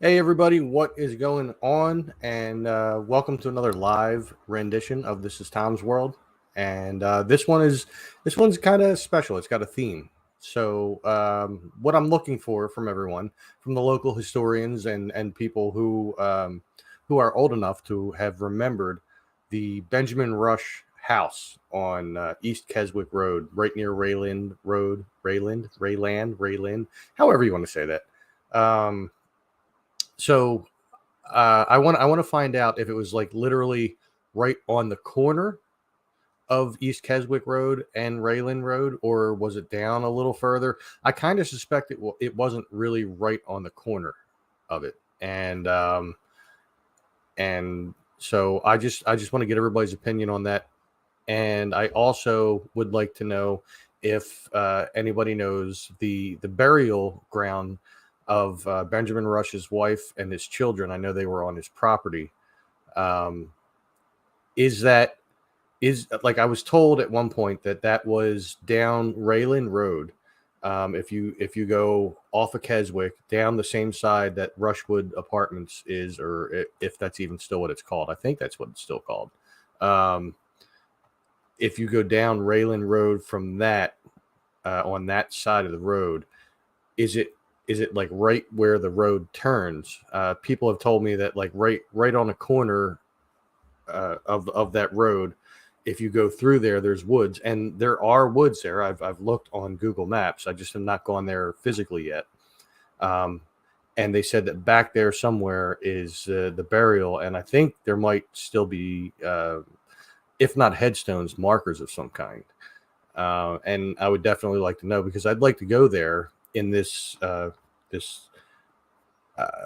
Hey everybody, what is going on? And welcome to another live rendition of This Is Tom's World. And this one's kind of special. It's got a theme. So what I'm looking for from everyone, from the local historians and people who are old enough to have remembered the Benjamin Rush house on East Keswick Road, right near Rayland Road, Rayland, however you want to say that. Um, so I want to find out if it was like literally right on the corner of East Keswick Road and Raylan Road, or was it down a little further? I kind of suspect it wasn't really right on the corner of it, and so I just want to get everybody's opinion on that, and I also would like to know if anybody knows the burial ground of Benjamin Rush's wife and his children. I know they were on his property. Um, is that is like I was told at one point that was down Raylan Road. If you go off of Keswick down the same side that Rushwood Apartments is, or if that's even still what it's called, I think that's what it's still called. Um, if you go down Raylan Road from that on that side of the road, is it like right where the road turns? People have told me that like right on the corner of that road, if you go through there, there's woods, and there are woods there. I've looked on Google Maps. I just have not gone there physically yet. Um, and they said that back there somewhere is the burial, and I think there might still be, if not headstones, markers of some kind. And I would definitely like to know because I'd like to go there in this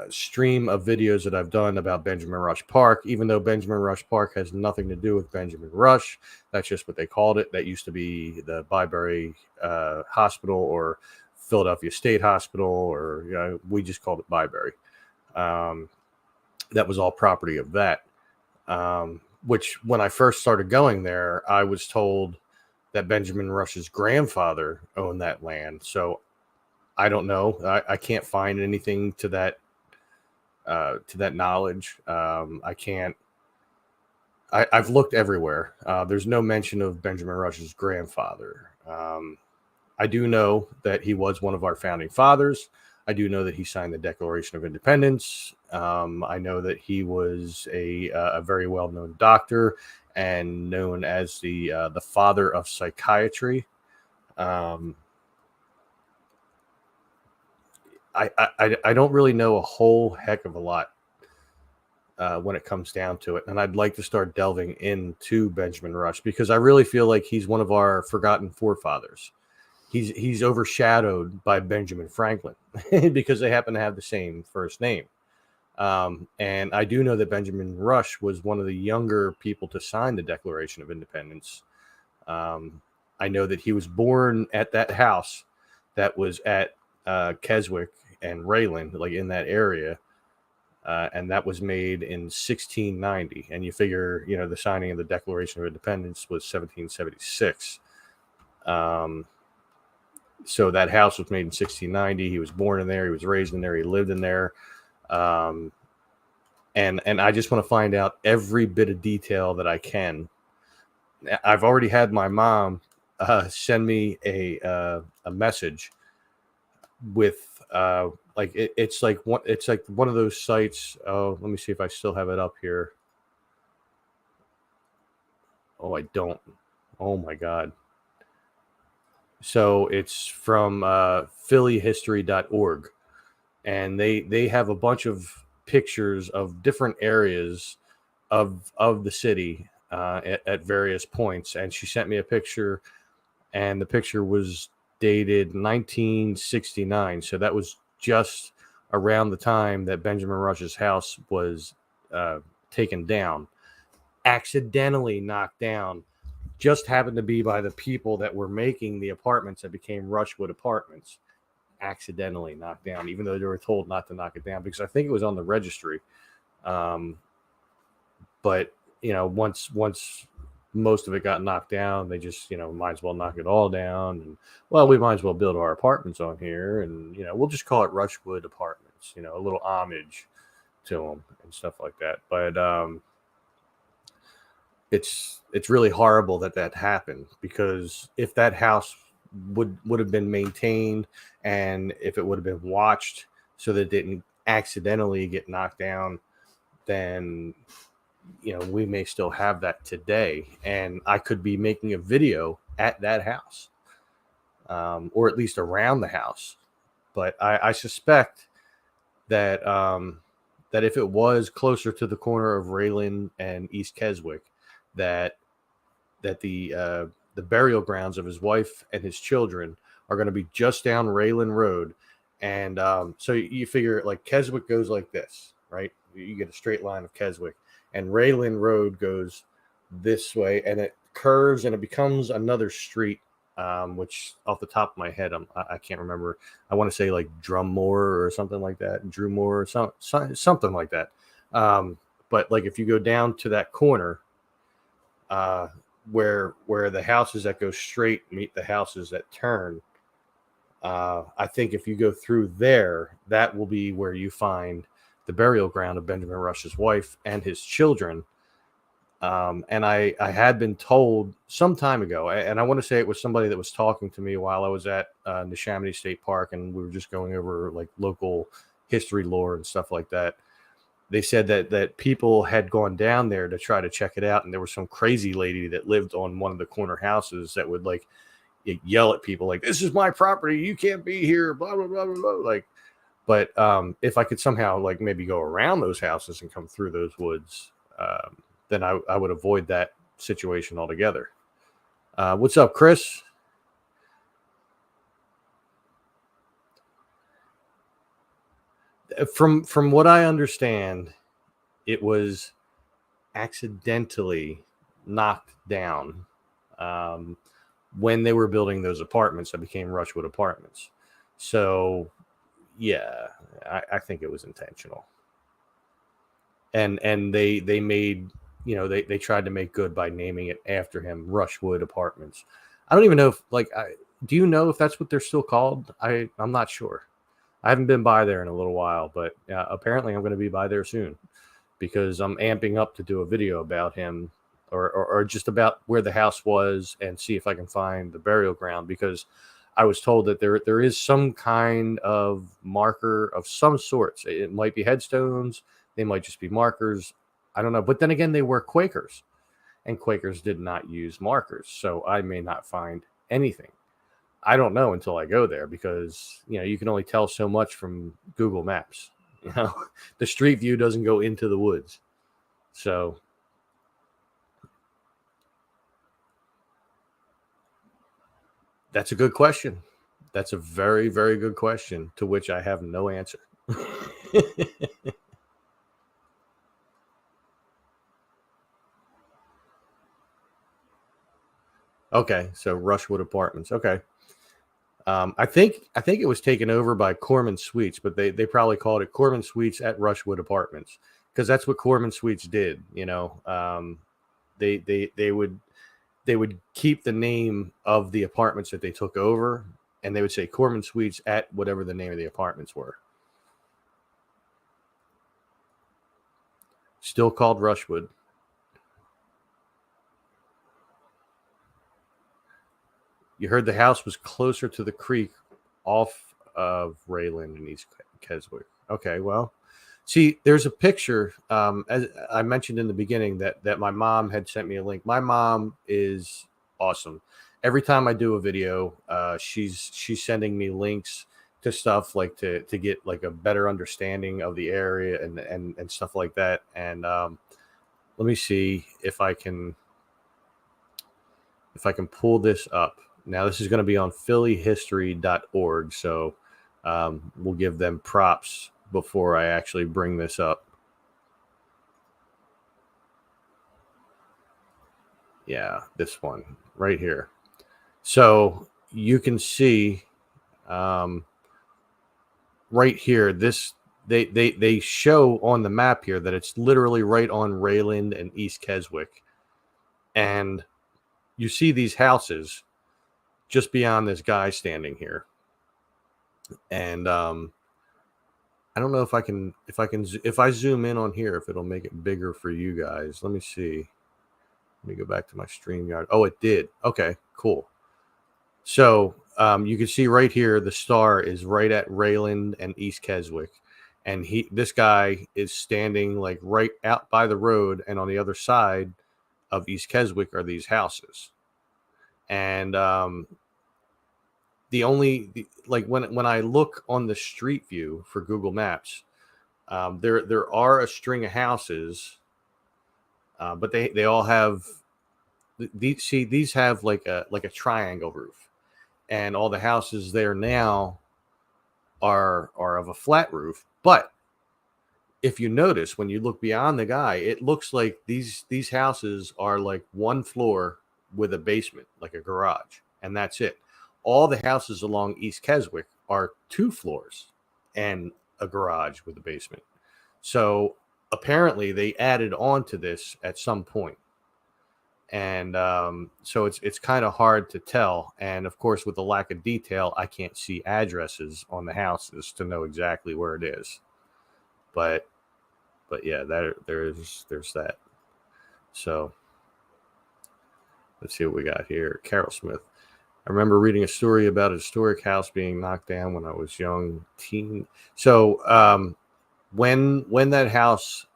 stream of videos that I've done about Benjamin Rush Park, even though Benjamin Rush Park has nothing to do with Benjamin Rush. That's just what they called it. That used to be the Byberry Hospital or Philadelphia State Hospital, or we just called it Byberry. Um, that was all property of that. Which, when I first started going there, I was told that Benjamin Rush's grandfather owned that land. So I don't know. I can't find anything to that knowledge. I can't. I've looked everywhere. There's no mention of Benjamin Rush's grandfather. I do know that he was one of our founding fathers. I do know that he signed the Declaration of Independence. I know that he was a very well known doctor and known as the father of psychiatry. Um, I don't really know a whole heck of a lot when it comes down to it. And I'd like to start delving into Benjamin Rush because I really feel like he's one of our forgotten forefathers. He's overshadowed by Benjamin Franklin because they happen to have the same first name. And I do know that Benjamin Rush was one of the younger people to sign the Declaration of Independence. Um, I know that he was born at that house that was at Keswick and Rayland, like in that area. And that was made in 1690. And you figure, the signing of the Declaration of Independence was 1776. Um, so that house was made in 1690. He was born in there. He was raised in there. He lived in there. Um, and I just want to find out every bit of detail that I can. I've already had my mom send me a message with it's like one of those sites. Oh, let me see if I still have it up here. Oh, I don't. Oh my god. So it's from phillyhistory.org, and they have a bunch of pictures of different areas of the city at various points. And she sent me a picture, and the picture was dated 1969. So that was just around the time that Benjamin Rush's house was taken down, accidentally knocked down. Just happened to be by the people that were making the apartments that became Rushwood Apartments. Accidentally knocked down, even though they were told not to knock it down because I think it was on the registry. Um, but once most of it got knocked down, they just might as well knock it all down, and well, we might as well build our apartments on here, and we'll just call it Rushwood Apartments. apartments, you know, a little homage to them and stuff like that. But it's really horrible that that happened, because if that house would have been maintained, and if it would have been watched so that it didn't accidentally get knocked down, then you know we may still have that today, and I could be making a video at that house, or at least around the house. But I suspect that that if it was closer to the corner of Raylan and East Keswick, that the burial grounds of his wife and his children are going to be just down Raylan Road. And so you figure like Keswick goes like this, right? You get a straight line of Keswick, and Raylan Road goes this way, and it curves and it becomes another street, which off the top of my head, I can't remember. I want to say like Drummore or something like that, Drewmore or something like that. But like if you go down to that corner, where the houses that go straight meet the houses that turn, I think if you go through there, that will be where you find the burial ground of Benjamin Rush's wife and his children. And I had been told some time ago, and I want to say it was somebody that was talking to me while I was at Neshaminy State Park, and we were just going over like local history lore and stuff like that. They said that people had gone down there to try to check it out, and there was some crazy lady that lived on one of the corner houses that would like yell at people like, "This is my property, you can't be here," blah blah blah blah blah. Like, but if I could somehow like maybe go around those houses and come through those woods, then I would avoid that situation altogether. What's up, Chris? From what I understand, it was accidentally knocked down when they were building those apartments that became Rushwood Apartments. So, yeah, I think it was intentional. And they made, you know, they tried to make good by naming it after him, Rushwood Apartments. I don't even know if like do you know if that's what they're still called? I'm not sure. I haven't been by there in a little while, but apparently I'm going to be by there soon, because I'm amping up to do a video about him, or just about where the house was, and see if I can find the burial ground, because I was told that there is some kind of marker of some sorts. It might be headstones, they might just be markers. I don't know. But then again, they were Quakers, and Quakers did not use markers, so I may not find anything. I don't know until I go there, because you know you can only tell so much from Google Maps. You know, the street view doesn't go into the woods. So that's a good question. That's a very, very good question, to which I have no answer. Okay, so Rushwood Apartments. Okay. I think it was taken over by Corman Suites, but they probably called it Corman Suites at Rushwood Apartments, because that's what Corman Suites did. You know, they would keep the name of the apartments that they took over, and they would say Corman Suites at whatever the name of the apartments were. Still called Rushwood. You heard the house was closer to the creek off of Rayland and East Keswick. Okay, well, see, there's a picture, as I mentioned in the beginning, that my mom had sent me a link. My mom is awesome. Every time I do a video, she's sending me links to stuff like to get like a better understanding of the area and stuff like that. And let me see if I can pull this up. Now, this is going to be on phillyhistory.org, so we'll give them props before I actually bring this up. Yeah, this one right here. So you can see right here, this they show on the map here that it's literally right on Rayland and East Keswick. And you see these houses just beyond this guy standing here. And I don't know if if I zoom in on here, if it'll make it bigger for you guys. Let me see. Let me go back to my StreamYard. Oh, it did. Okay, cool. So you can see right here, the star is right at Rayland and East Keswick. And this guy is standing like right out by the road, and on the other side of East Keswick are these houses. And like when I look on the street view for Google Maps, there are a string of houses, but they all have these have like a triangle roof, and all the houses there now are of a flat roof. But if you notice, when you look beyond the guy, it looks like these houses are like one floor with a basement, like a garage, and that's it. All the houses along East Keswick are 2 floors and a garage with a basement. So apparently they added on to this at some point. And so it's kind of hard to tell. And of course, with the lack of detail, I can't see addresses on the houses to know exactly where it is. But yeah, there's that. So let's see what we got here. Carol Smith. I remember reading a story about a historic house being knocked down when I was young teen. So when that house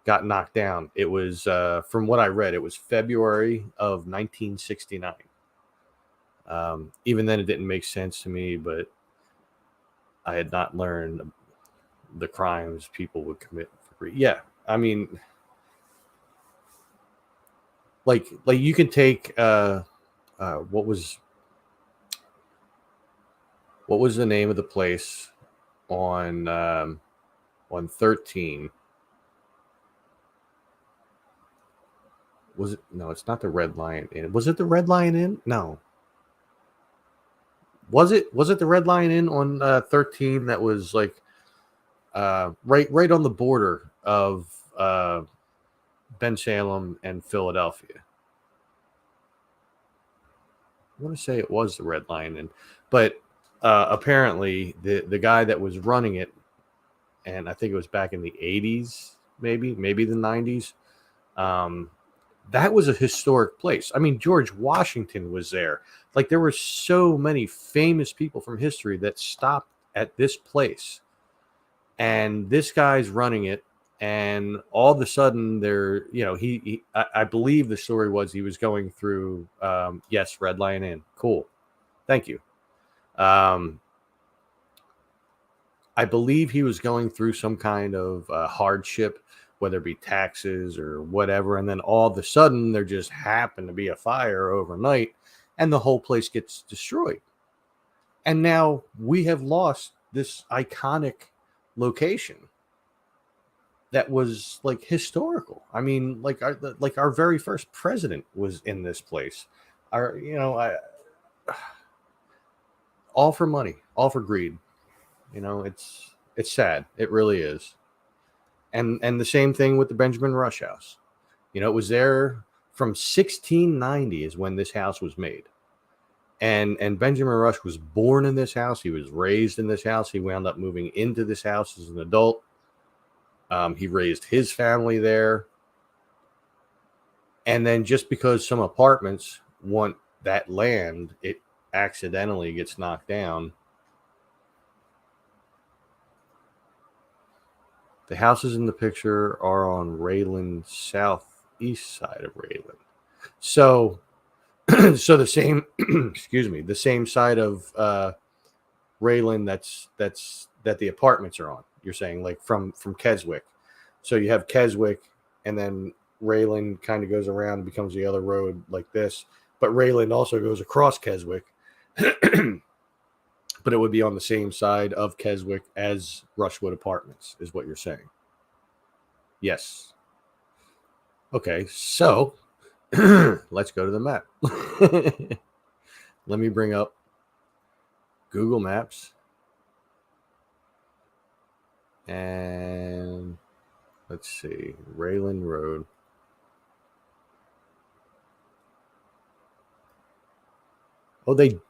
got knocked down, it was from what I read, it was February of 1969. Even then, it didn't make sense to me, but I had not learned the crimes people would commit. Yeah, I mean, like you can take what was the name of the place on 13? Was it? No, it's not the Red Lion Inn. Was it the Red Lion Inn? No. Was it the Red Lion Inn on 13 that was like right on the border of Bensalem and Philadelphia? I want to say it was the Red Lion Inn, but apparently the guy that was running it, and I think it was back in the 80s, maybe the 90s. That was a historic place. I mean, George Washington was there. Like, there were so many famous people from history that stopped at this place. And this guy's running it. And all of a sudden, I believe the story was he was going through, yes, Red Lion Inn. Cool. Thank you. I believe he was going through some kind of hardship, whether it be taxes or whatever. And then all of a sudden, there just happened to be a fire overnight and the whole place gets destroyed. And now we have lost this iconic location that was like historical. I mean, like our very first president was in this place. All for money, all for greed. It's sad. It really is. And the same thing with the Benjamin Rush House. It was there from 1690 is when this house was made. And Benjamin Rush was born in this house. He was raised in this house. He wound up moving into this house as an adult. He raised his family there. And then just because some apartments want that land, it accidentally gets knocked down. The houses in the picture are on Rayland, southeast side of Rayland. So the same, excuse me, the same side of Rayland that the apartments are on. You're saying, like, from Keswick. So you have Keswick, and then Rayland kind of goes around and becomes the other road like this. But Rayland also goes across Keswick. But it would be on the same side of Keswick as Rushwood Apartments, is what you're saying. Yes. Okay, so let's go to the map. Let me bring up Google Maps. And let's see, Rayland Road. Oh, they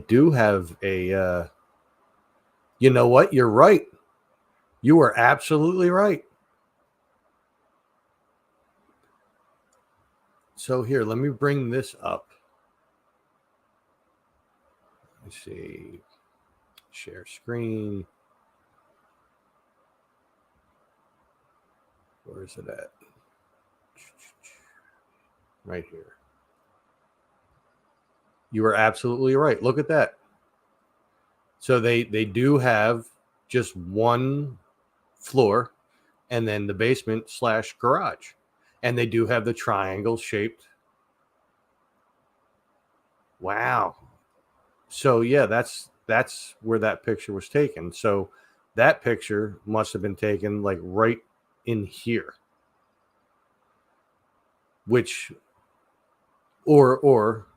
do have a you know what? You're right. You are absolutely right. So here, let me bring this up. Let's see. Share screen. Where is it at? Right here. You are absolutely right. Look at that. So they do have just one floor and then the basement / garage. And they do have the triangle shaped. Wow. So yeah, that's where that picture was taken. So that picture must have been taken like right in here. Which or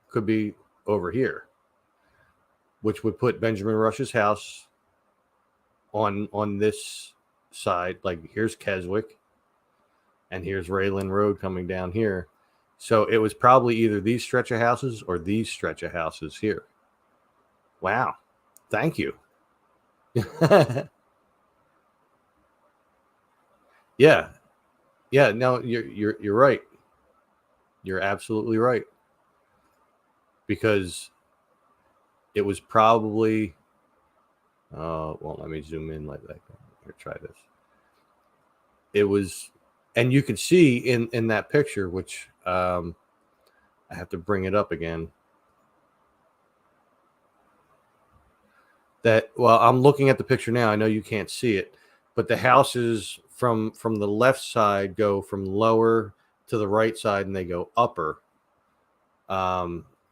could be over here, which would put Benjamin Rush's house on this side. Like here's Keswick, and here's Raylan Road coming down here. So it was probably either these stretch of houses or these stretch of houses here. Wow, thank you. Yeah, yeah. No, you're right. You're absolutely right, because it was probably. Well, let me zoom in like that. Here, try this. It was, and you can see in that picture, which I have to bring it up again. That, well, I'm looking at the picture now. I know you can't see it, but the houses from the left side go from lower to the right side, and they go upper.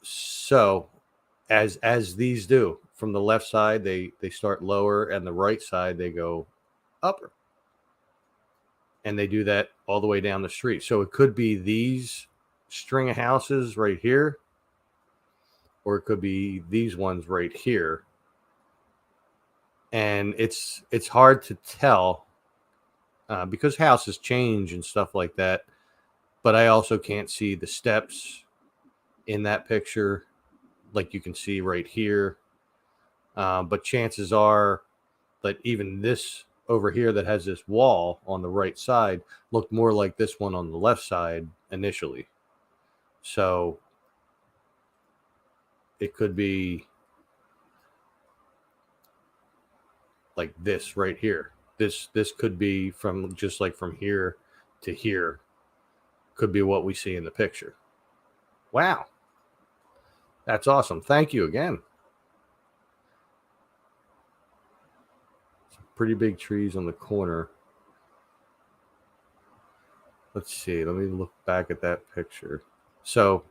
So as these do, from the left side they start lower, and the right side they go upper, and they do that all the way down the street. So it could be these string of houses right here, or it could be these ones right here. And it's hard to tell because houses change and stuff like that. But I also can't see the steps in that picture like you can see right here. But chances are that even this over here that has this wall on the right side looked more like this one on the left side initially. So it could be like this right here. This could be from just like from here to here, could be what we see in the picture. Wow. That's awesome. Thank you again. Some pretty big trees on the corner. Let's see. Let me look back at that picture. So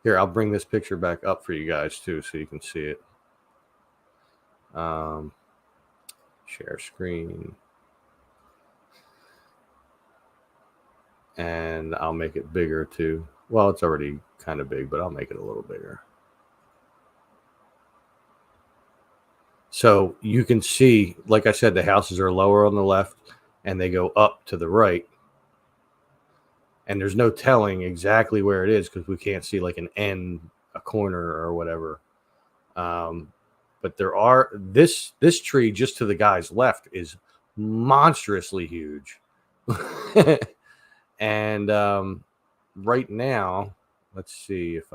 here, I'll bring this picture back up for you guys too, so you can see it. Share screen. And I'll make it bigger too. Well, it's already kind of big, but I'll make it a little bigger. So you can see, like I said, the houses are lower on the left and they go up to the right. And there's no telling exactly where it is because we can't see like an end, a corner or whatever. But there are this tree just to the guy's left is monstrously huge. And right now, let's see if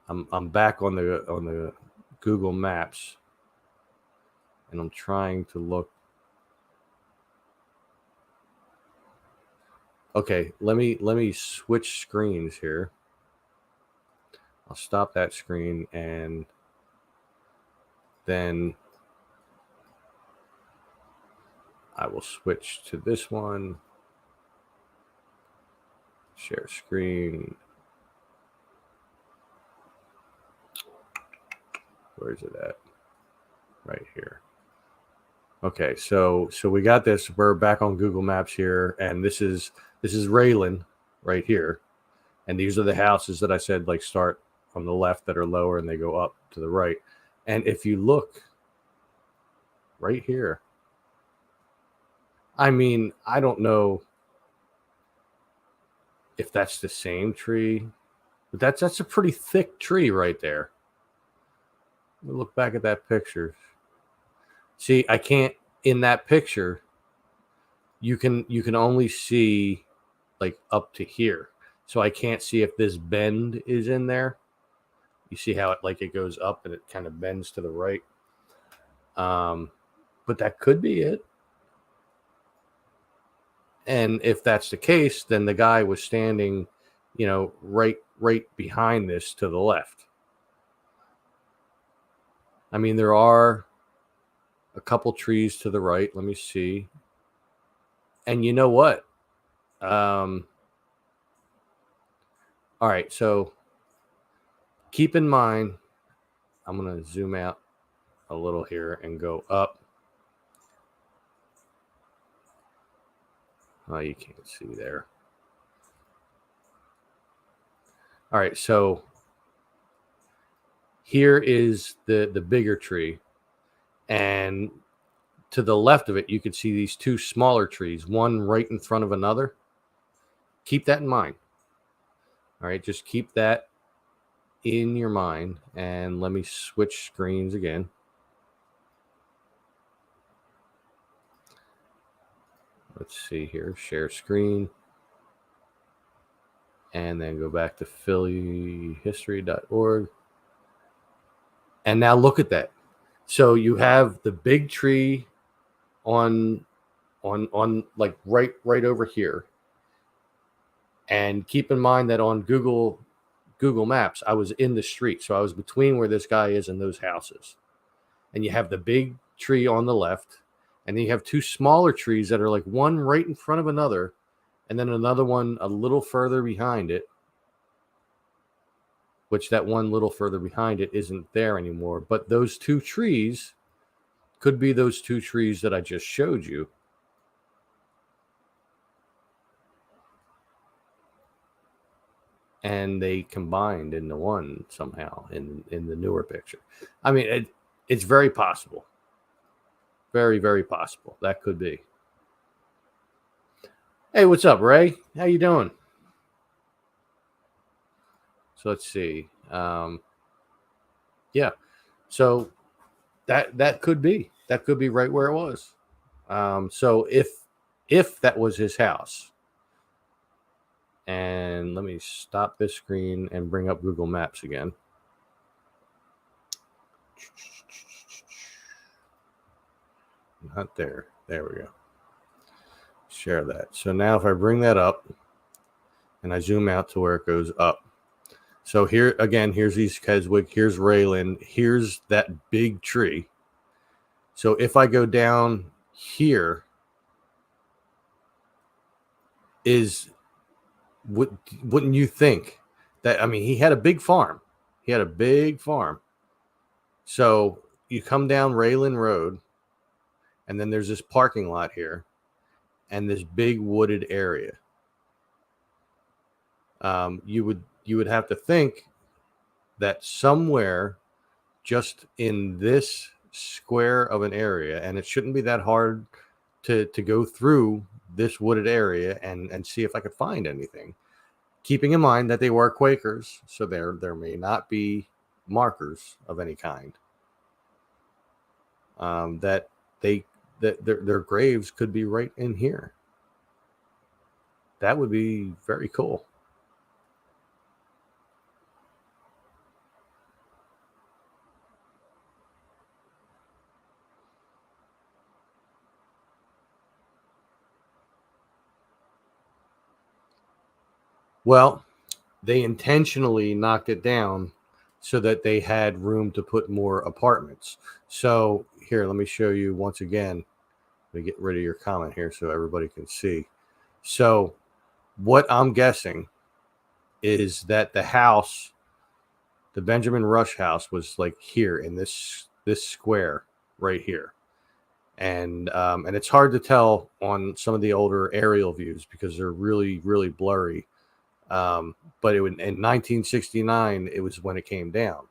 I'm back on the Google Maps, and I'm trying to look. Okay, let me switch screens here. I'll stop that screen, and then I will switch to this one. Share screen. Where is it at? Right here. Okay, so we got this. We're back on Google Maps here, and this is Raylan right here, and these are the houses that I said like start from the left that are lower and they go up to the right. And if you look right here, I mean, I don't know if that's the same tree, but that's a pretty thick tree right there. Look back at that picture. See, I can't in that picture. You can only see like up to here, so I can't see if this bend is in there. You see how it goes up and it kind of bends to the right. But that could be it. And if that's the case, then the guy was standing, right behind this to the left. I mean, there are a couple trees to the right. Let me see. And you know what? All right, so keep in mind, I'm going to zoom out a little here and go up. Oh, you can't see there. All right, so here is the bigger tree, and to the left of it, you can see these two smaller trees, one right in front of another. Keep that in mind. All right, just keep that in your mind, and let me switch screens again. Let's see here, share screen, and then go back to phillyhistory.org. And now look at that. So you have the big tree on like right over here. And keep in mind that on Google Maps, I was in the street. So I was between where this guy is and those houses. And you have the big tree on the left, and then you have two smaller trees that are like one right in front of another, and then another one a little further behind it, which that one little further behind it isn't there anymore. But those two trees could be those two trees that I just showed you. And they combined into one somehow in the newer picture. I mean, it's very possible. Very, very possible. That could be. Hey, what's up, Ray? How you doing? So let's see. Yeah. So that could be right where it was. So if that was his house, and let me stop this screen and bring up Google Maps again. Not there. There we go. Share that. So now if I bring that up and I zoom out to where it goes up. So here again, here's East Keswick, here's Rayland, here's that big tree. So if I go down here, wouldn't you think that, I mean, he had a big farm. So you come down Rayland Road, and then there's this parking lot here and this big wooded area. You would have to think that somewhere just in this square of an area, and it shouldn't be that hard to go through this wooded area and see if I could find anything. Keeping in mind that they were Quakers, so there may not be markers of any kind. That their graves could be right in here. That would be very cool. Well, they intentionally knocked it down so that they had room to put more apartments. So here, let me show you once again. Let me get rid of your comment here so everybody can see. So what I'm guessing is that the house, the Benjamin Rush house, was like here in this square right here. And it's hard to tell on some of the older aerial views because they're really, really blurry. But in 1969, it was when it came down.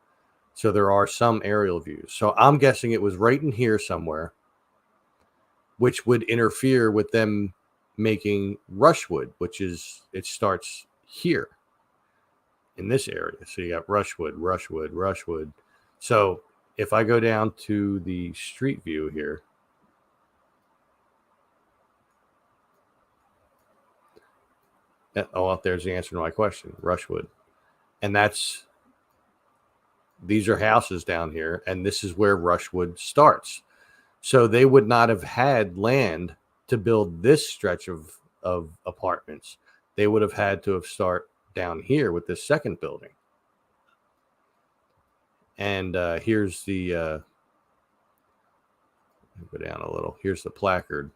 So there are some aerial views. So I'm guessing it was right in here somewhere, which would interfere with them making Rushwood, it starts here in this area. So you got Rushwood. So if I go down to the street view here, oh, there's the answer to my question, Rushwood. And these are houses down here, and this is where Rushwood starts. So they would not have had land to build this stretch of apartments. They would have had to have start down here with this second building. And here's the go down a little. Here's the placard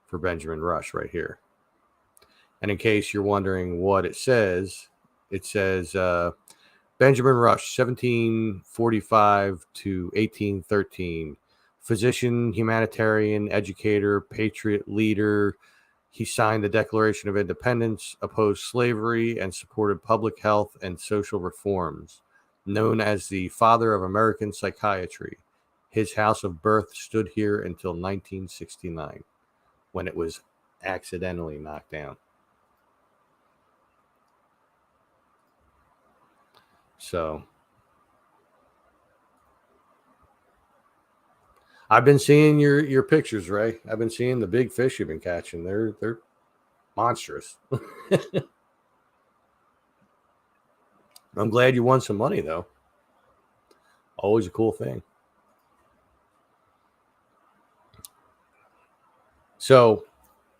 for Benjamin Rush right here. And in case you're wondering what it says Benjamin Rush, 1745 to 1813, physician, humanitarian, educator, patriot leader. He signed the Declaration of Independence, opposed slavery, and supported public health and social reforms. Known as the father of American psychiatry, his house of birth stood here until 1969, when it was accidentally knocked down. So I've been seeing your pictures, Ray. I've been seeing the big fish you've been catching. They're monstrous. I'm glad you won some money though. Always a cool thing. So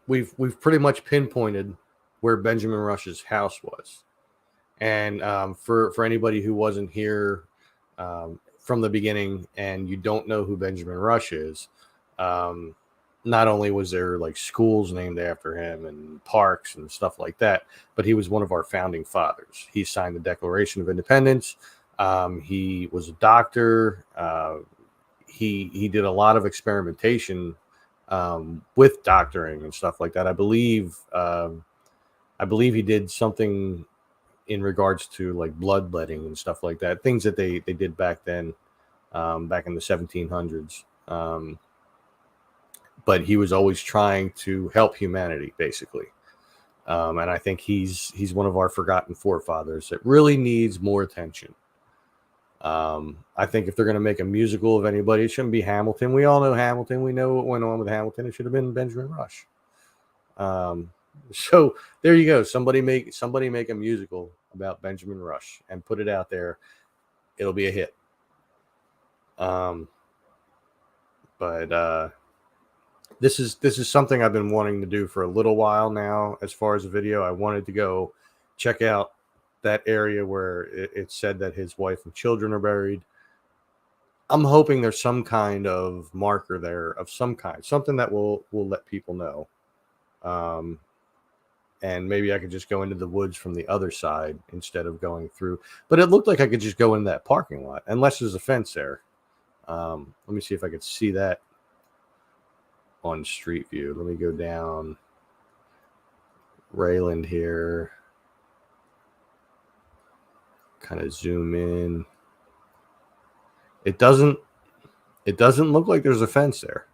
we've pretty much pinpointed where Benjamin Rush's house was. And for anybody who wasn't here from the beginning and you don't know who Benjamin Rush is, not only was there like schools named after him and parks and stuff like that, but he was one of our founding fathers. He signed the Declaration of Independence. He was a doctor. He did a lot of experimentation with doctoring and stuff like that. I believe he did something in regards to like bloodletting and stuff like that, things that they did back then, back in the 1700s. But he was always trying to help humanity, basically. And I think he's one of our forgotten forefathers that really needs more attention. I think if they're going to make a musical of anybody, it shouldn't be Hamilton. We all know Hamilton. We know what went on with Hamilton. It should have been Benjamin Rush. So there you go. Somebody make a musical about Benjamin Rush and put it out there. It'll be a hit. But this is something I've been wanting to do for a little while now. As far as a video, I wanted to go check out that area where it said that his wife and children are buried. I'm hoping there's some kind of marker there of some kind, something that will let people know. And maybe I could just go into the woods from the other side instead of going through. But it looked like I could just go in that parking lot, unless there's a fence there. Let me see if I could see that on Street View. Let me go down Rayland here. Kind of zoom in. It doesn't look like there's a fence there.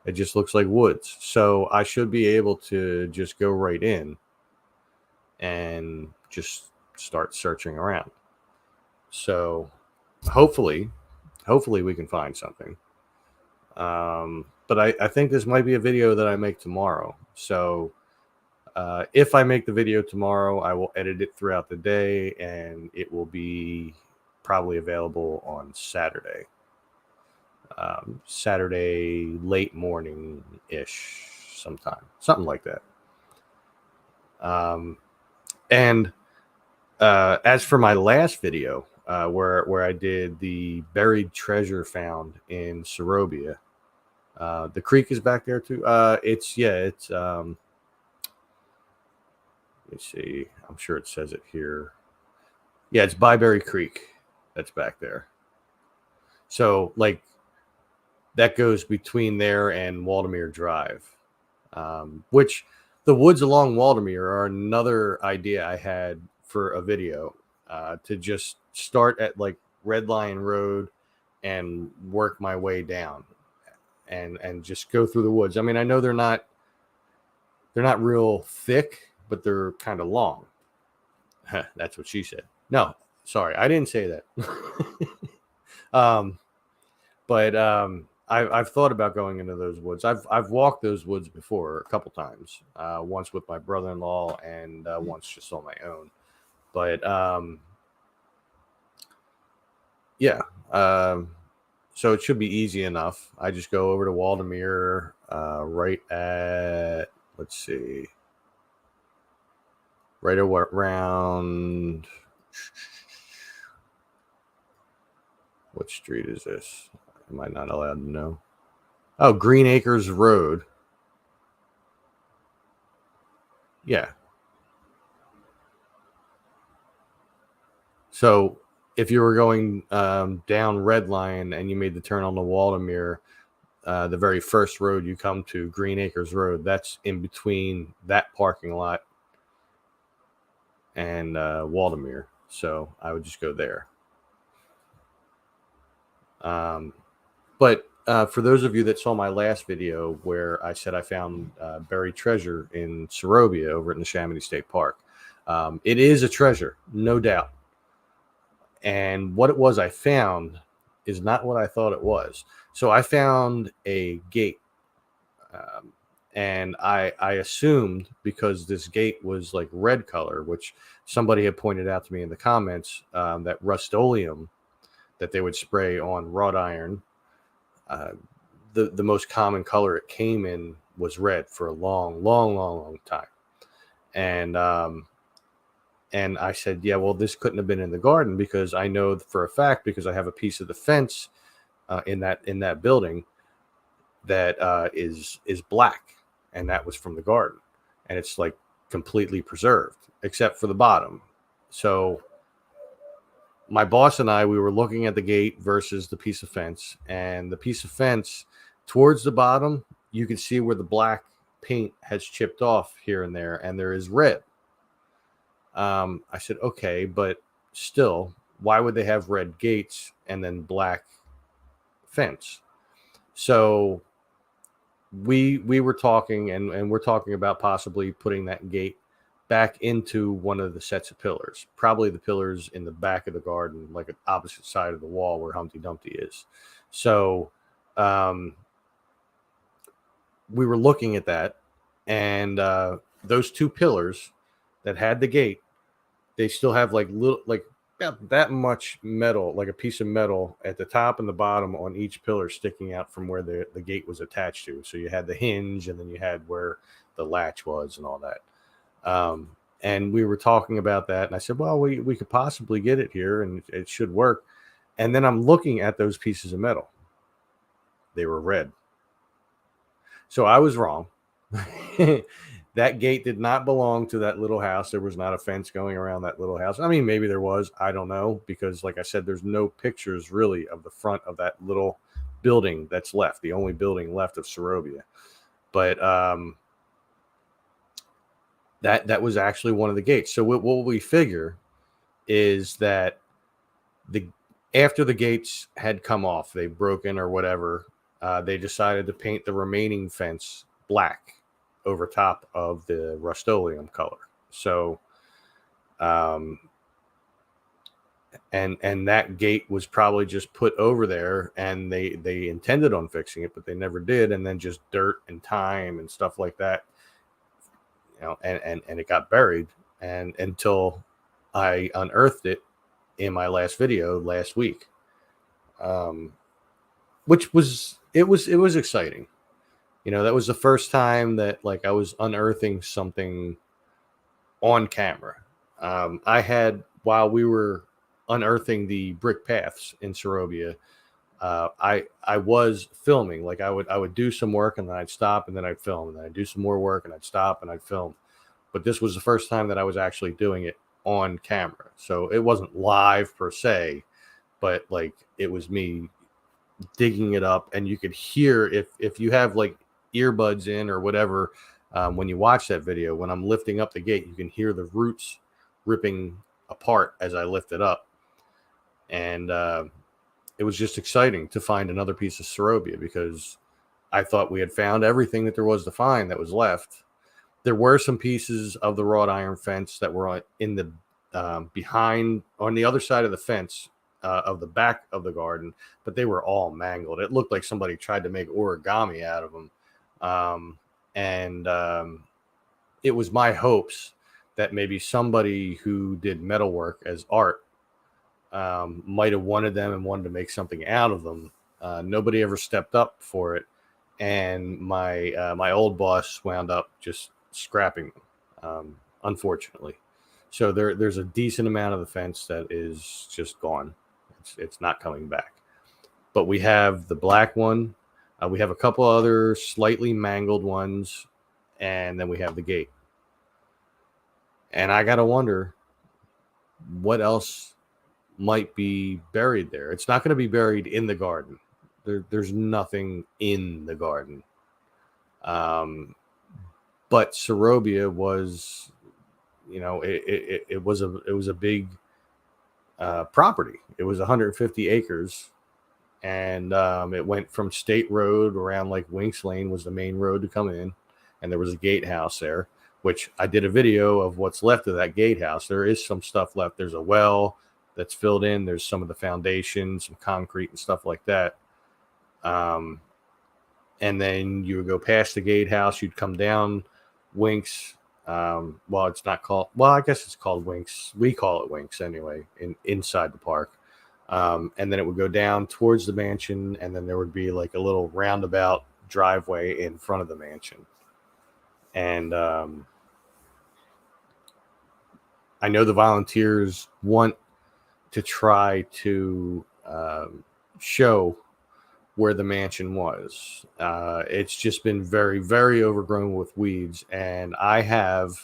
It just looks like woods. So I should be able to just go right in and just start searching around. So hopefully we can find something. But I think this might be a video that I make tomorrow. So if I make the video tomorrow, I will edit it throughout the day, and it will be probably available on Saturday. Saturday late morning-ish sometime. Something like that. And as for my last video, where I did the buried treasure found in Sarobia, the creek is back there too. It's let me see. I'm sure it says it here. Yeah, it's Byberry Creek. That's back there. So like that goes between there and Waldemere Drive, which the woods along Waldemere are another idea I had for a video, to just start at like Red Lion Road and work my way down and just go through the woods. I mean, I know they're not real thick, but they're kind of long. That's what she said. No, sorry, I didn't say that. um, but I've thought about going into those woods. I've walked those woods before a couple times. Once with my brother-in-law and once just on my own. But yeah, so it should be easy enough. I just go over to Waldemere, right at, let's see, right around, what street is this? Am I not allowed to know? Oh, Green Acres Road. Yeah. So if you were going down Red Lion and you made the turn on the Waldemere, the very first road you come to, Green Acres Road, that's in between that parking lot and Waldemere. So I would just go there. But for those of you that saw my last video where I said I found buried treasure in Sarobia over at Neshaminy State Park, it is a treasure, no doubt. And what it was I found is not what I thought it was. So I found a gate. And I assumed, because this gate was like red color, which somebody had pointed out to me in the comments, that Rust-Oleum that they would spray on wrought iron, the most common color it came in was red for a long time. And I said, yeah, well, this couldn't have been in the garden, because I know for a fact, because I have a piece of the fence in that building that is black, and that was from the garden, and it's like completely preserved except for the bottom. So my boss and we were looking at the gate versus the piece of fence, and the piece of fence towards the bottom, you can see where the black paint has chipped off here and there is red. I said, okay, but still, why would they have red gates and then black fence? So we were talking, and we're talking about possibly putting that gate back into one of the sets of pillars, probably the pillars in the back of the garden, like an opposite side of the wall where Humpty Dumpty is. So we were looking at that, and those two pillars that had the gate, they still have like little, like about that much metal, like a piece of metal at the top and the bottom on each pillar sticking out from where the gate was attached to. So you had the hinge, and then you had where the latch was and all that. And we were talking about that, and I said, well, we could possibly get it here and it should work. And then I'm looking at those pieces of metal. They were red. So I was wrong. That gate did not belong to that little house. There was not a fence going around that little house. I mean, maybe there was. I don't know, because like I said, there's no pictures really of the front of that little building that's left, the only building left of Sarobia. But that was actually one of the gates. So what we figure is that after the gates had come off, they broken or whatever, they decided to paint the remaining fence black over top of the Rust-Oleum color. So, and that gate was probably just put over there, and they intended on fixing it, but they never did. And then just dirt and time and stuff like that, you know, and it got buried. And until I unearthed it in my last video last week, which was exciting. You know, that was the first time that like I was unearthing something on camera. I had, while we were unearthing the brick paths in Sarobia, I was filming. Like I would do some work, and then I'd stop, and then I'd film, and then I'd do some more work, and I'd stop, and I'd film. But this was the first time that I was actually doing it on camera. So it wasn't live per se, but like it was me digging it up, and you could hear, if you have like earbuds in or whatever, when you watch that video, when I'm lifting up the gate, you can hear the roots ripping apart as I lift it up. And it was just exciting to find another piece of Sarobia, because I thought we had found everything that there was to find that was left. There were some pieces of the wrought iron fence that were in the behind, on the other side of the fence, of the back of the garden, but they were all mangled. It looked like somebody tried to make origami out of them. And it was my hopes that maybe somebody who did metalwork as art might have wanted them and wanted to make something out of them. Nobody ever stepped up for it, and my old boss wound up just scrapping them, unfortunately. So there's a decent amount of the fence that is just gone. It's not coming back. But we have the black one. We have a couple other slightly mangled ones, and then we have the gate. And I gotta wonder what else might be buried there. It's not going to be buried in the garden. There's nothing in the garden. But Sarobia was, it was a big property. It was 150 acres, and it went from State Road around like Winks Lane was the main road to come in, and there was a gatehouse there, which I did a video of what's left of that gatehouse. There is some stuff left. There's a well that's filled in. There's some of the foundation, some concrete and stuff like that. And then you would go past the gatehouse. You'd come down Winks. Well, it's not called. Well, I guess it's called Winks. We call it Winks anyway. Inside the park. And then it would go down towards the mansion, and then there would be like a little roundabout driveway in front of the mansion. And I know the volunteers want to try to show where the mansion was. It's just been very, very overgrown with weeds, and I have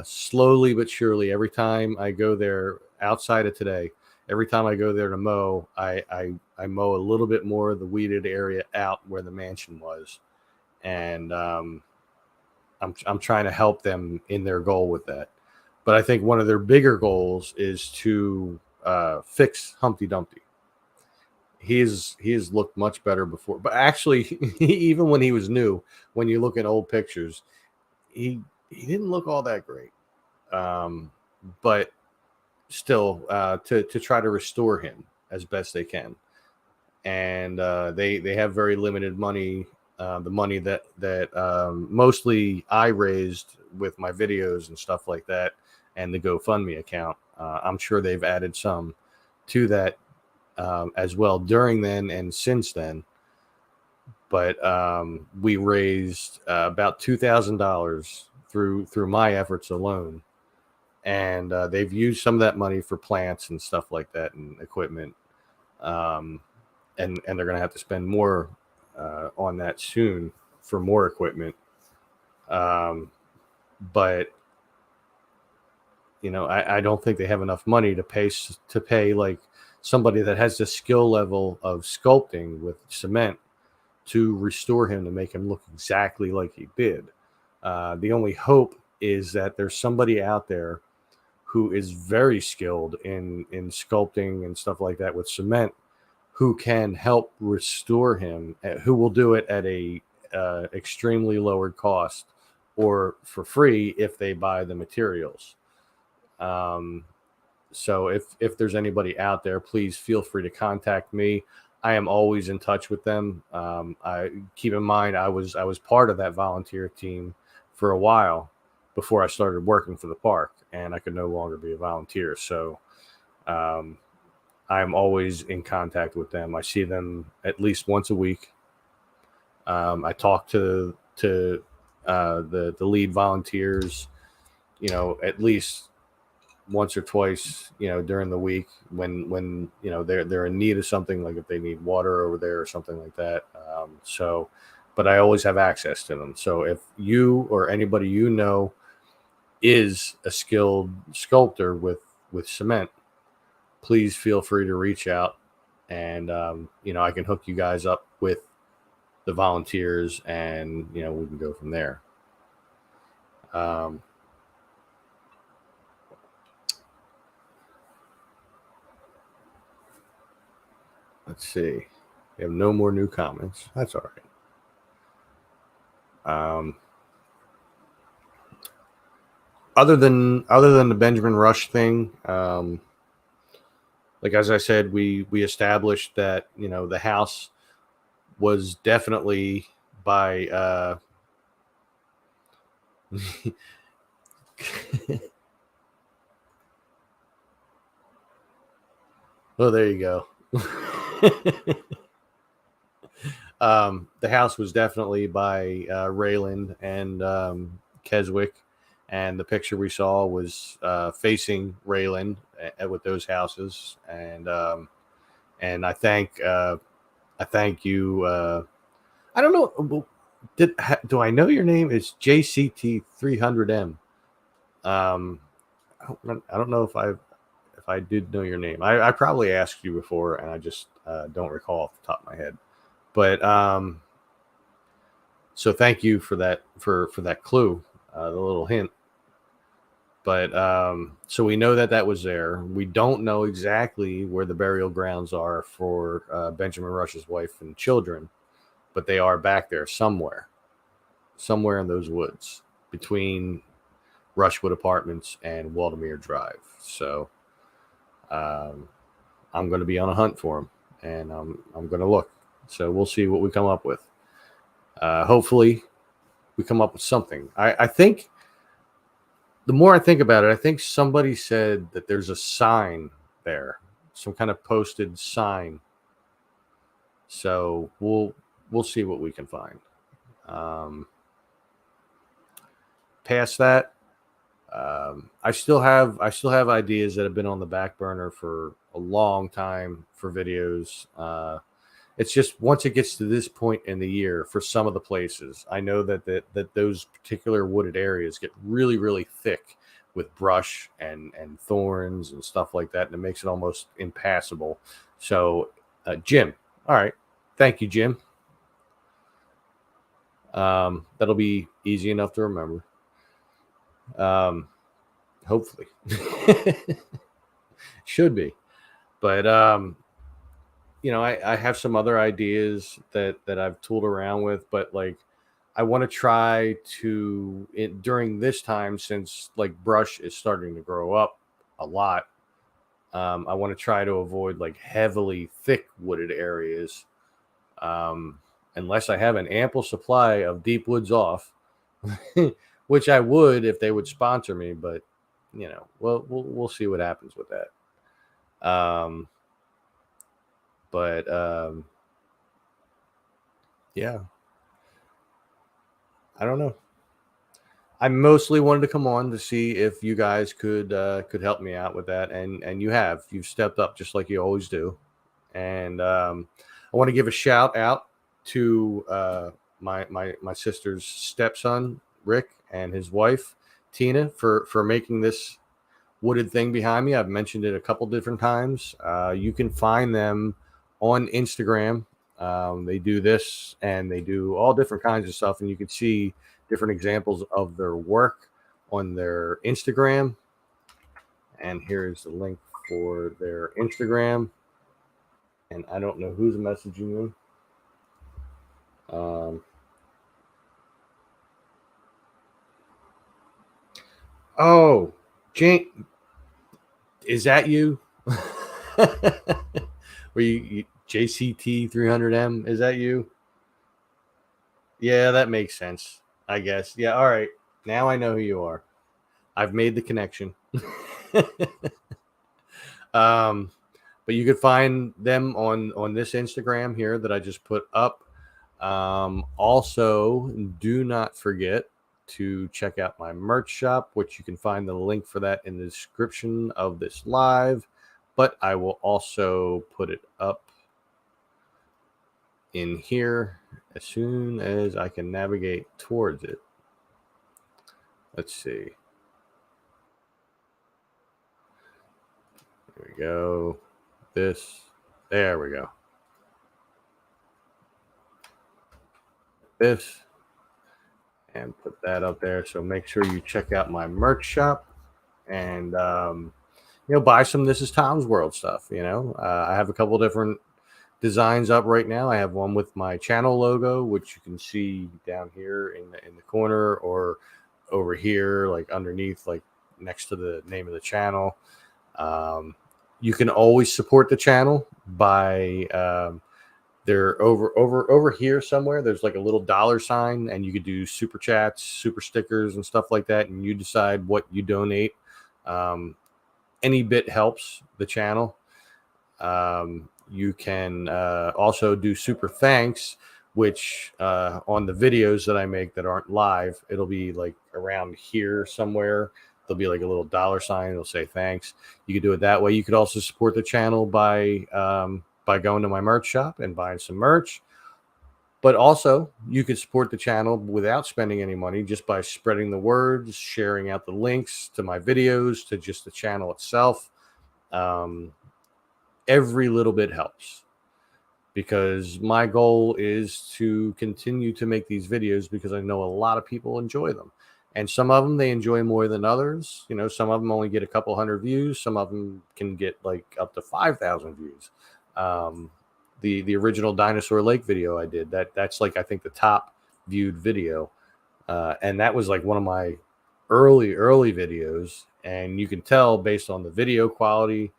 slowly but surely, every time I go there outside of today, every time I go there to mow, I mow a little bit more of the weeded area out where the mansion was, and I'm trying to help them in their goal with that. But I think one of their bigger goals is to fix Humpty Dumpty. He has looked much better before, but actually, even when he was new, when you look at old pictures, he didn't look all that great. But still, to try to restore him as best they can, and they have very limited money. The money that mostly I raised with my videos and stuff like that, and the GoFundMe account. I'm sure they've added some to that as well during then and since then. But we raised about $2,000 through my efforts alone, and they've used some of that money for plants and stuff like that and equipment, and they're going to have to spend more on that soon for more equipment. But I don't think they have enough money to pay like somebody that has the skill level of sculpting with cement to restore him, to make him look exactly like he did. The only hope is that there's somebody out there who is very skilled in sculpting and stuff like that with cement, who can help restore him, who will do it at a extremely lowered cost or for free if they buy the materials. So if there's anybody out there, please feel free to contact me. I am always in touch with them. I keep in mind I was part of that volunteer team for a while before I started working for the park, and I could no longer be a volunteer. So I'm always in contact with them. I see them at least once a week. I talk to the lead volunteers, at least once or twice, during the week when they're in need of something, like if they need water over there or something like that. But I always have access to them. So if you or anybody is a skilled sculptor with cement, please feel free to reach out, and I can hook you guys up with the volunteers, and we can go from there. Let's see. We have no more new comments. That's all right. Other than the Benjamin Rush thing, like as I said, we established that, you know, the house was definitely by oh, there you go. The house was definitely by Rayland and Keswick, and the picture we saw was facing Rayland with those houses. And I thank you. I don't know. Do I know your name? It's JCT 300M. Um, I don't know if I did know your name. I probably asked you before, and I just don't recall off the top of my head. But so thank you for that for that clue, the little hint. But so we know that that was there. We don't know exactly where the burial grounds are for Benjamin Rush's wife and children, but they are back there somewhere in those woods between Rushwood Apartments and Waldemere Drive. So um, I'm going to be on a hunt for them, and I'm going to look. So we'll see what we come up with. Hopefully, we come up with something. I think the more I think about it, I think somebody said that there's a sign there, some kind of posted sign. So we'll see what we can find. Um, Past that, I still have ideas that have been on the back burner for a long time for videos. It's just once it gets to this point in the year, for some of the places, I know that those particular wooded areas get really thick with brush and thorns and stuff like that, and it makes it almost impassable. So, Jim, all right, thank you, Jim. That'll be easy enough to remember. Um, Hopefully, should be. But you know, I have some other ideas that I've tooled around with, but like I want to try to during this time, since like brush is starting to grow up a lot. I want to try to avoid like heavily thick wooded areas, unless I have an ample supply of deep woods off, which I would if they would sponsor me. But you know, we'll see what happens with that. Um, but yeah, I don't know. I mostly wanted to come on to see if you guys could help me out with that, and you've stepped up just like you always do. And I want to give a shout out to my sister's stepson Rick and his wife Tina for making this wooded thing behind me. I've mentioned it a couple different times. You can find them on Instagram. They do this and they do all different kinds of stuff, and you can see different examples of their work on their Instagram. And here's the link for their Instagram. And I don't know who's messaging them. Um, oh, Jane, is that you? Were you JCT 300M? Is that you? Yeah, that makes sense. I guess. Yeah. All right. Now I know who you are. I've made the connection. um, but you could find them on this Instagram here that I just put up. Also, do not forget to check out my merch shop, which you can find the link for that in the description of this live. But I will also put it up in here as soon as I can navigate towards it. Let's see. There we go. There we go. This, and put that up there. So make sure you check out my merch shop and, you know, buy some This Is Tom's World stuff. You know, I have a couple different designs up right now. I have one with my channel logo, which you can see down here in the corner, or over here, like underneath, like next to the name of the channel. Um, You can always support the channel by they're over here somewhere. There's like a little $sign, and you could do super chats, super stickers, and stuff like that. And you decide what you donate. Any bit helps the channel. You can also do super thanks, which on the videos that I make that aren't live, it'll be like around here somewhere. There'll be like a little $sign. It'll say thanks. You could do it that way. You could also support the channel by going to my merch shop and buying some merch. But also, you could support the channel without spending any money, just by spreading the word, sharing out the links to my videos, to just the channel itself. Every little bit helps, because my goal is to continue to make these videos, because I know a lot of people enjoy them. And some of them they enjoy more than others. You know, some of them only get a couple hundred views. Some of them can get like up to 5,000 views. The original Dinosaur Lake video I did, that's like, I think, the top viewed video. And that was like one of my early videos. And you can tell based on the video quality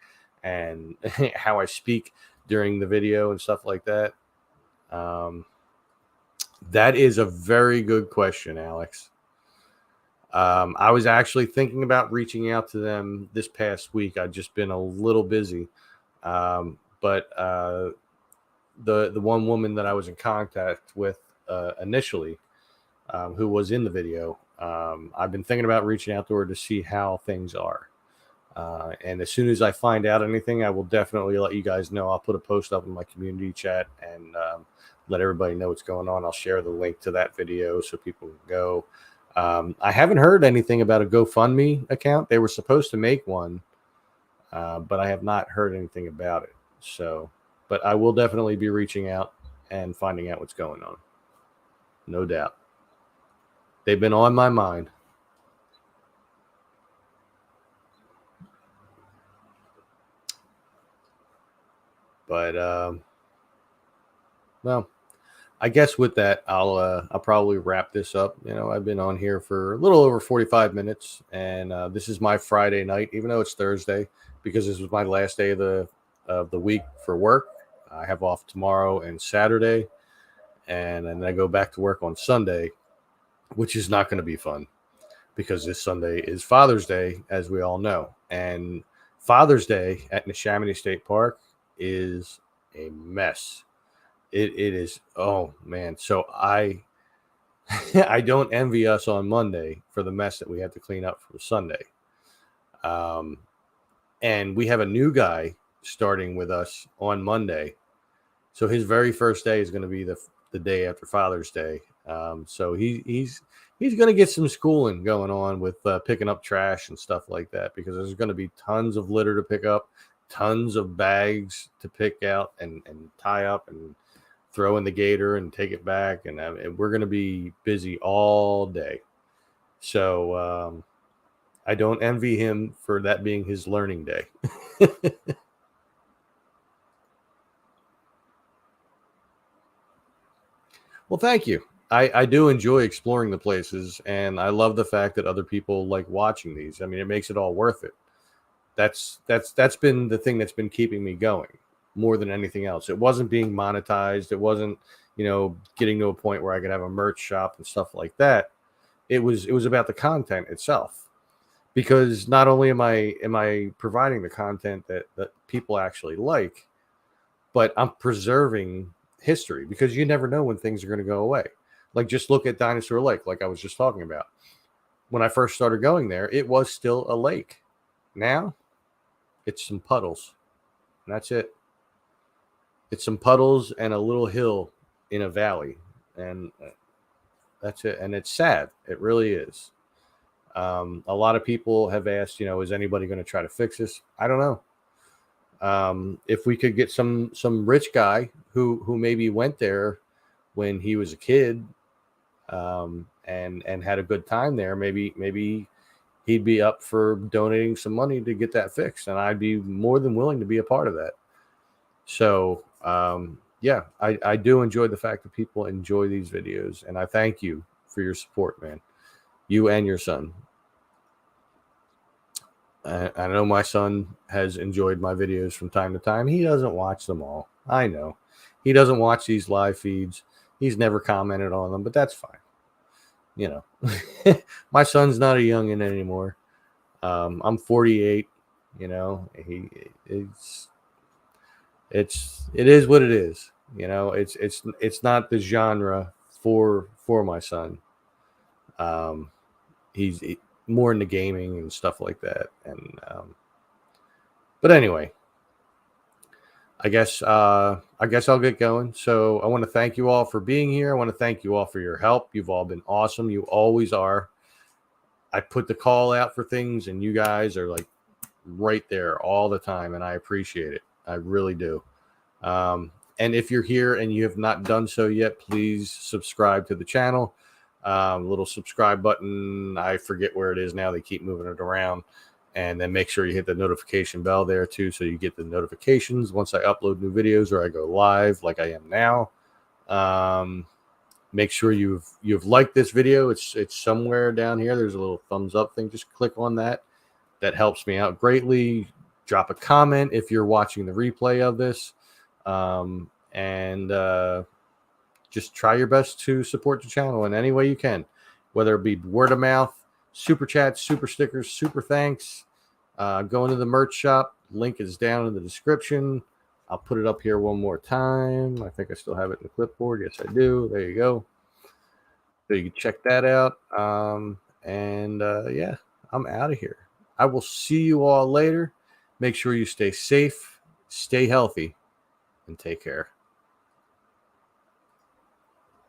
and how I speak during the video and stuff like that. That is a very good question, Alex. I was actually thinking about reaching out to them this past week. I've just been a little busy. But the one woman that I was in contact with initially, who was in the video, I've been thinking about reaching out to her to see how things are. And as soon as I find out anything, I will definitely let you guys know. I'll put a post up in my community chat and let everybody know what's going on. I'll share the link to that video so people can go. I haven't heard anything about a GoFundMe account. They were supposed to make one, but I have not heard anything about it. So, but I will definitely be reaching out and finding out what's going on. No doubt. They've been on my mind. But well, I guess with that, I'll probably wrap this up. You know, I've been on here for a little over 45 minutes, and this is my Friday night, even though it's Thursday, because this was my last day of the week for work. I have off tomorrow and Saturday, and then I go back to work on Sunday, which is not going to be fun, because this Sunday is Father's Day, as we all know. And Father's Day at Neshaminy State Park is a mess. It is, oh man. So I don't envy us on Monday for the mess that we have to clean up for Sunday. And we have a new guy starting with us on Monday. So his very first day is going to be the day after Father's Day. So he's going to get some schooling going on with picking up trash and stuff like that, because there's going to be tons of litter to pick up, tons of bags to pick out and tie up and throw in the gator and take it back. And we're going to be busy all day. So I don't envy him for that being his learning day. Well, thank you. I do enjoy exploring the places, and I love the fact that other people like watching these. I mean, it makes it all worth it. That's been the thing that's been keeping me going more than anything else. It wasn't being monetized. It wasn't, getting to a point where I could have a merch shop and stuff like that. It was about the content itself, because not only am I providing the content that people actually like, but I'm preserving history, because you never know when things are going to go away. Like, just look at Dinosaur Lake, like I was just talking about. When I first started going there, it was still a lake. Now, it's some puddles. And that's it. It's some puddles and a little hill in a valley. And that's it. And it's sad. It really is. A lot of people have asked, is anybody going to try to fix this? I don't know. If we could get some rich guy who maybe went there when he was a kid, and had a good time there, maybe he'd be up for donating some money to get that fixed, and I'd be more than willing to be a part of that. So yeah, I do enjoy the fact that people enjoy these videos, and I thank you for your support, man. You and your son. I know my son has enjoyed my videos from time to time. He doesn't watch them all. I know. He doesn't watch these live feeds. He's never commented on them, but that's fine. You know, my son's not a youngin' anymore. I'm 48. You know, it is what it is. You know, it's not the genre for my son. Um, he's more into gaming and stuff like that. And but anyway, I guess I'll get going. So I want to thank you all for being here. I want to thank you all for your help. You've all been awesome. You always are. I put the call out for things, and you guys are like right there all the time, and I appreciate it. I really do. And if you're here and you have not done so yet, please subscribe to the channel. Little subscribe button. I forget where it is now. They keep moving it around. And then make sure you hit the notification bell there too, so you get the notifications once I upload new videos or I go live like I am now. Make sure you've liked this video. It's somewhere down here. There's a little thumbs up thing. Just click on that. That helps me out greatly. Drop a comment if you're watching the replay of this. And just try your best to support the channel in any way you can, whether it be word of mouth, super chats, super stickers, super thanks. Go into the merch shop. Link is down in the description. I'll put it up here one more time. I think I still have it in the clipboard. Yes, I do. There you go. So you can check that out. Yeah, I'm out of here. I will see you all later. Make sure you stay safe, stay healthy, and take care.